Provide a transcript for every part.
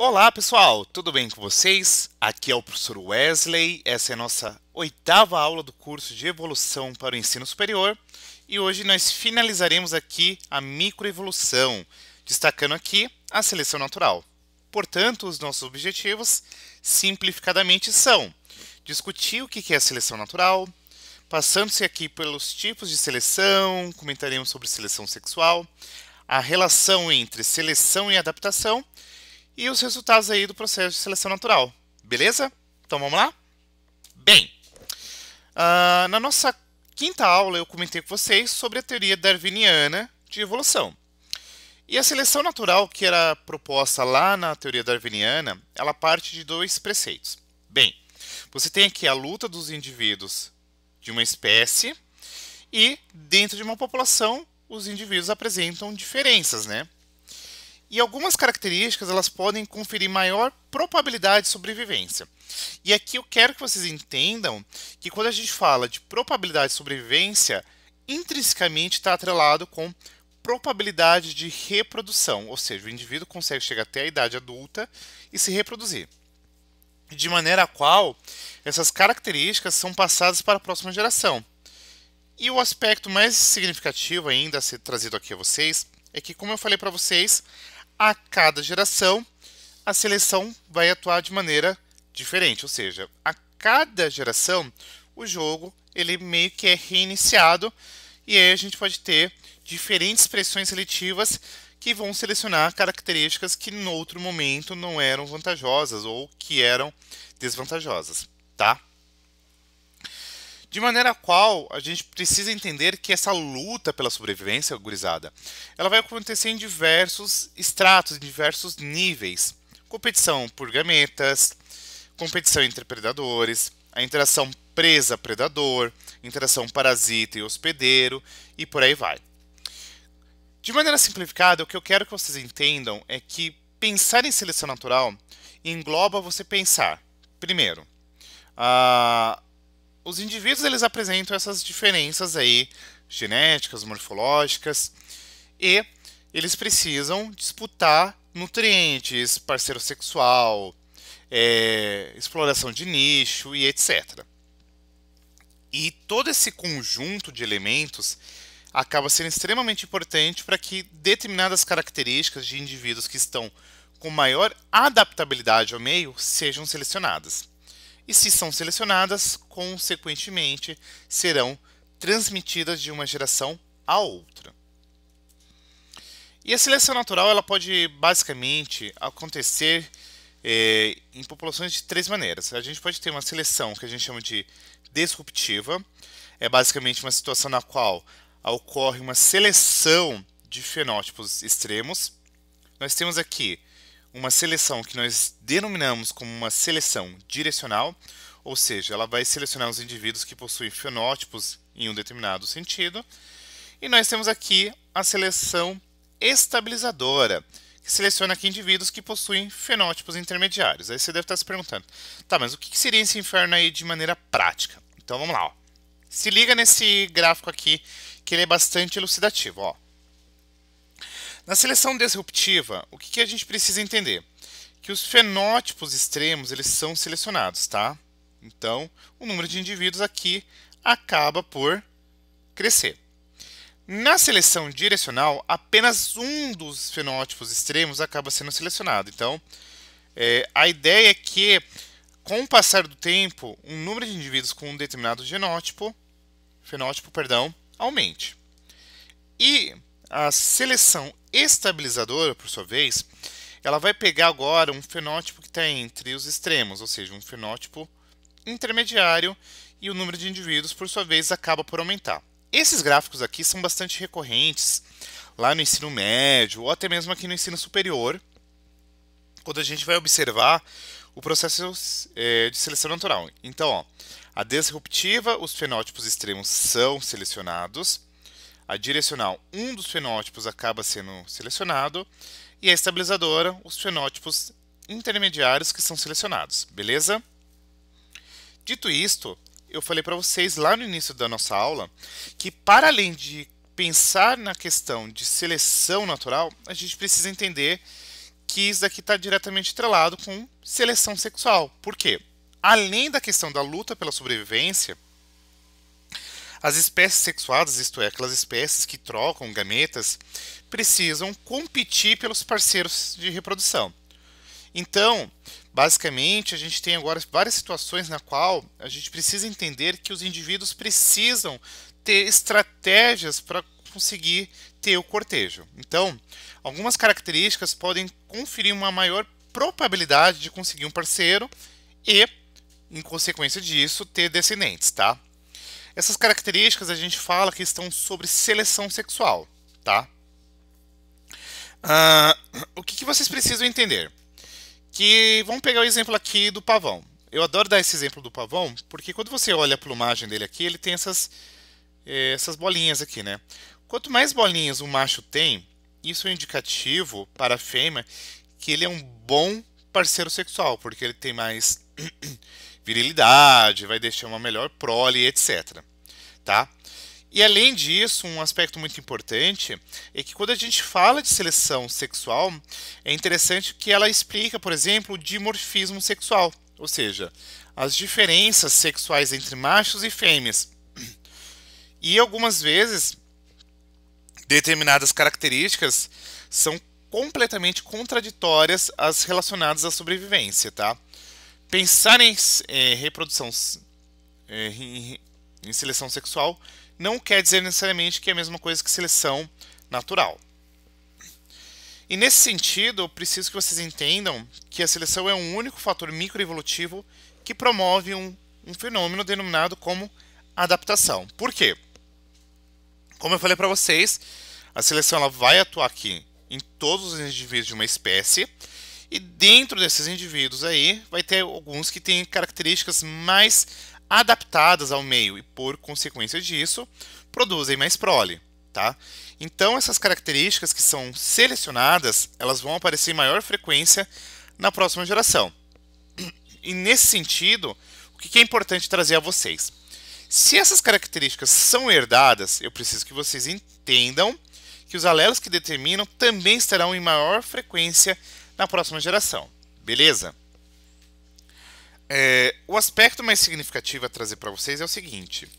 Olá pessoal, tudo bem com vocês? Aqui é o professor Wesley, essa é a nossa oitava aula do curso de Evolução para o Ensino Superior e hoje nós finalizaremos aqui a microevolução, destacando aqui a seleção natural. Portanto, os nossos objetivos, simplificadamente, são discutir o que é a seleção natural, passando-se aqui pelos tipos de seleção, comentaremos sobre seleção sexual, a relação entre seleção e adaptação, e os resultados aí do processo de seleção natural. Beleza? Então vamos lá? Bem, na nossa quinta aula eu comentei com vocês sobre a teoria darwiniana de evolução. E a seleção natural que era proposta lá na teoria darwiniana, ela parte de dois preceitos. Bem, você tem aqui a luta dos indivíduos de uma espécie e dentro de uma população os indivíduos apresentam diferenças, né? E algumas características elas podem conferir maior probabilidade de sobrevivência. E aqui eu quero que vocês entendam que quando a gente fala de probabilidade de sobrevivência, intrinsecamente está atrelado com probabilidade de reprodução, ou seja, o indivíduo consegue chegar até a idade adulta e se reproduzir. De maneira a qual essas características são passadas para a próxima geração. E o aspecto mais significativo ainda a ser trazido aqui a vocês é que, como eu falei para vocês, a cada geração a seleção vai atuar de maneira diferente, ou seja, a cada geração o jogo ele meio que é reiniciado e aí a gente pode ter diferentes pressões seletivas que vão selecionar características que no outro momento não eram vantajosas ou que eram desvantajosas, tá? De maneira a qual a gente precisa entender que essa luta pela sobrevivência, gurizada, ela vai acontecer em diversos estratos, em diversos níveis. Competição por gametas, competição entre predadores, a interação presa-predador, interação parasita e hospedeiro e por aí vai. De maneira simplificada, o que eu quero que vocês entendam é que pensar em seleção natural engloba você pensar, primeiro, os indivíduos eles apresentam essas diferenças aí genéticas, morfológicas e eles precisam disputar nutrientes, parceiro sexual, exploração de nicho e etc. E todo esse conjunto de elementos acaba sendo extremamente importante para que determinadas características de indivíduos que estão com maior adaptabilidade ao meio sejam selecionadas. E se são selecionadas, consequentemente, serão transmitidas de uma geração a outra. E a seleção natural ela pode basicamente acontecer em populações de três maneiras. A gente pode ter uma seleção que a gente chama de disruptiva, é basicamente uma situação na qual ocorre uma seleção de fenótipos extremos. Nós temos aqui uma seleção que nós denominamos como uma seleção direcional, ou seja, ela vai selecionar os indivíduos que possuem fenótipos em um determinado sentido. E nós temos aqui a seleção estabilizadora, que seleciona aqui indivíduos que possuem fenótipos intermediários. Aí você deve estar se perguntando, tá, mas o que seria esse inferno aí de maneira prática? Então vamos lá, ó. Se liga nesse gráfico aqui, que ele é bastante elucidativo, ó. Na seleção disruptiva, o que a gente precisa entender? Que os fenótipos extremos eles são selecionados, tá? Então, o número de indivíduos aqui acaba por crescer. Na seleção direcional, apenas um dos fenótipos extremos acaba sendo selecionado. Então, a ideia é que, com o passar do tempo, o número de indivíduos com um determinado fenótipo, aumente. E a seleção estabilizadora, por sua vez, ela vai pegar agora um fenótipo que está entre os extremos, ou seja, um fenótipo intermediário, e o número de indivíduos, por sua vez, acaba por aumentar. Esses gráficos aqui são bastante recorrentes lá no ensino médio, ou até mesmo aqui no ensino superior, quando a gente vai observar o processo de seleção natural. Então, ó, a disruptiva, os fenótipos extremos são selecionados. A direcional, um dos fenótipos acaba sendo selecionado. E a estabilizadora, os fenótipos intermediários que são selecionados. Beleza? Dito isto, eu falei para vocês lá no início da nossa aula que, para além de pensar na questão de seleção natural, a gente precisa entender que isso daqui está diretamente atrelado com seleção sexual. Por quê? Além da questão da luta pela sobrevivência, as espécies sexuadas, isto é, aquelas espécies que trocam gametas, precisam competir pelos parceiros de reprodução. Então, basicamente, a gente tem agora várias situações na qual a gente precisa entender que os indivíduos precisam ter estratégias para conseguir ter o cortejo. Então, algumas características podem conferir uma maior probabilidade de conseguir um parceiro e, em consequência disso, ter descendentes, tá? Essas características a gente fala que estão sobre seleção sexual, tá? O que vocês precisam entender? Que vamos pegar o exemplo aqui do pavão. Eu adoro dar esse exemplo do pavão, porque quando você olha a plumagem dele aqui, ele tem essas bolinhas aqui, né? Quanto mais bolinhas o macho tem, isso é indicativo para a fêmea que ele é um bom parceiro sexual, porque ele tem mais virilidade, vai deixar uma melhor prole, etc. Tá? E além disso, um aspecto muito importante é que quando a gente fala de seleção sexual, é interessante que ela explica, por exemplo, o dimorfismo sexual, ou seja, as diferenças sexuais entre machos e fêmeas. E algumas vezes, determinadas características são completamente contraditórias às relacionadas à sobrevivência, tá? Pensar em reprodução, em seleção sexual, não quer dizer necessariamente que é a mesma coisa que seleção natural. E nesse sentido, eu preciso que vocês entendam que a seleção é um único fator microevolutivo que promove um fenômeno denominado como adaptação. Por quê? Como eu falei para vocês, a seleção ela vai atuar aqui em todos os indivíduos de uma espécie, e dentro desses indivíduos aí vai ter alguns que têm características mais adaptadas ao meio e, por consequência disso, produzem mais prole, tá? Então, essas características que são selecionadas, elas vão aparecer em maior frequência na próxima geração. E nesse sentido, o que é importante trazer a vocês? Se essas características são herdadas, eu preciso que vocês entendam que os alelos que determinam também estarão em maior frequência na próxima geração, beleza? O aspecto mais significativo a trazer para vocês é o seguinte: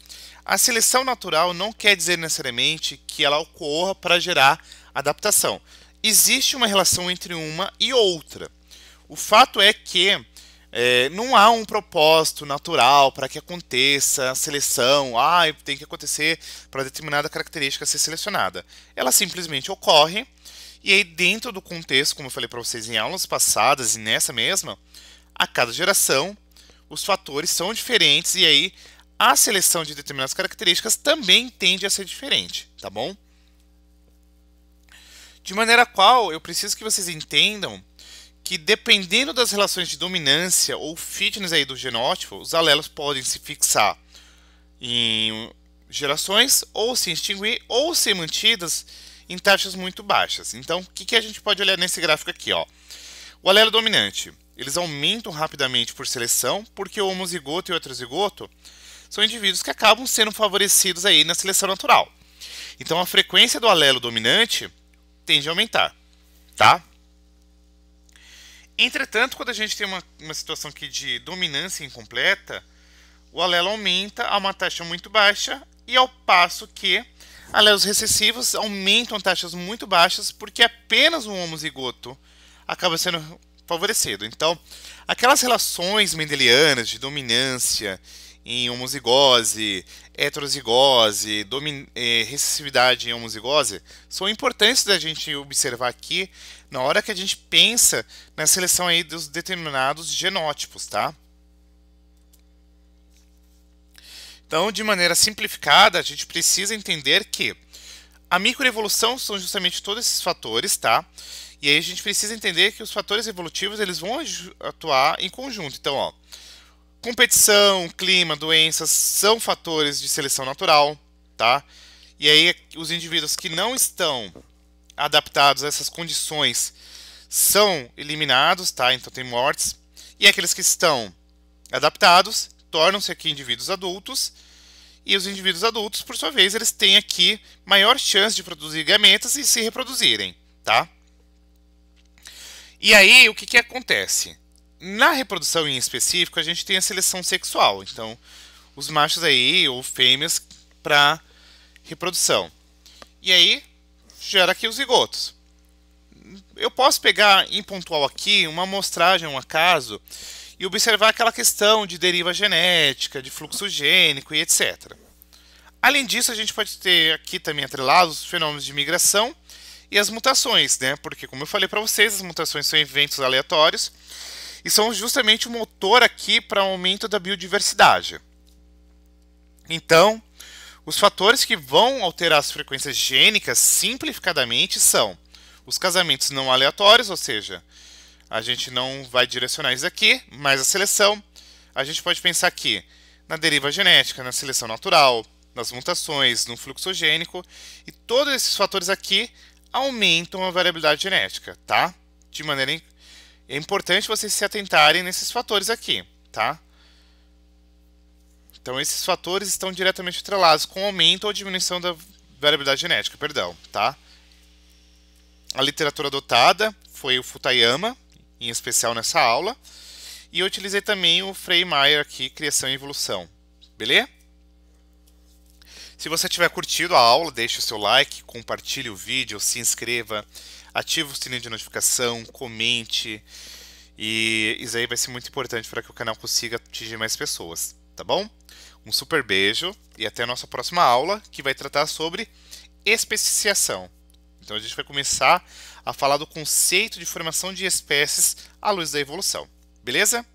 a seleção natural não quer dizer necessariamente que ela ocorra para gerar adaptação. Existe uma relação entre uma e outra. O fato é que não há um propósito natural para que aconteça a seleção, tem que acontecer para determinada característica ser selecionada. Ela simplesmente ocorre, e aí dentro do contexto, como eu falei para vocês em aulas passadas e nessa mesma, a cada geração os fatores são diferentes e aí a seleção de determinadas características também tende a ser diferente, tá bom? De maneira qual eu preciso que vocês entendam que dependendo das relações de dominância ou fitness aí do genótipo, os alelos podem se fixar em gerações, ou se extinguir, ou ser mantidas em taxas muito baixas. Então, o que a gente pode olhar nesse gráfico aqui, ó? O alelo dominante, eles aumentam rapidamente por seleção, porque o homozigoto e o heterozigoto são indivíduos que acabam sendo favorecidos aí na seleção natural. Então, a frequência do alelo dominante tende a aumentar, tá? Entretanto, quando a gente tem uma situação aqui de dominância incompleta, o alelo aumenta a uma taxa muito baixa, e ao passo que alelos recessivos aumentam a taxas muito baixas, porque apenas um homozigoto acaba sendo favorecido. Então, aquelas relações mendelianas de dominância em homozigose, heterozigose, recessividade em homozigose são importantes da gente observar aqui na hora que a gente pensa na seleção aí dos determinados genótipos, tá? Então, de maneira simplificada, a gente precisa entender que a microevolução são justamente todos esses fatores, tá? E aí a gente precisa entender que os fatores evolutivos eles vão atuar em conjunto. Então, ó, competição, clima, doenças são fatores de seleção natural, tá? E aí os indivíduos que não estão adaptados a essas condições são eliminados, tá? Então tem mortes. E aqueles que estão adaptados tornam-se aqui indivíduos adultos. E os indivíduos adultos, por sua vez, eles têm aqui maior chance de produzir gametas e se reproduzirem, tá? E aí, o que que acontece? Na reprodução em específico, a gente tem a seleção sexual. Então, os machos aí, ou fêmeas, para reprodução. E aí, gera aqui os zigotos. Eu posso pegar em pontual aqui uma amostragem, um acaso, e observar aquela questão de deriva genética, de fluxo gênico e etc. Além disso, a gente pode ter aqui também atrelados os fenômenos de migração e as mutações, né? Porque, como eu falei para vocês, as mutações são eventos aleatórios e são justamente o motor aqui para o aumento da biodiversidade. Então, os fatores que vão alterar as frequências gênicas, simplificadamente, são os casamentos não aleatórios, ou seja, a gente não vai direcionar isso aqui, mas a seleção, a gente pode pensar aqui na deriva genética, na seleção natural, nas mutações, no fluxo gênico, e todos esses fatores aqui aumentam a variabilidade genética, tá? De maneira é importante vocês se atentarem nesses fatores aqui, tá? Então esses fatores estão diretamente atrelados com aumento ou diminuição da variabilidade genética, perdão, tá? A literatura adotada foi o Futayama, em especial nessa aula, e eu utilizei também o Frey-Meyer aqui, Criação e Evolução, beleza? Se você tiver curtido a aula, deixe o seu like, compartilhe o vídeo, se inscreva, ative o sininho de notificação, comente, e isso aí vai ser muito importante para que o canal consiga atingir mais pessoas, tá bom? Um super beijo e até a nossa próxima aula, que vai tratar sobre especiação. Então a gente vai começar a falar do conceito de formação de espécies à luz da evolução, beleza?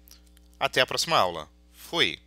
Até a próxima aula. Fui!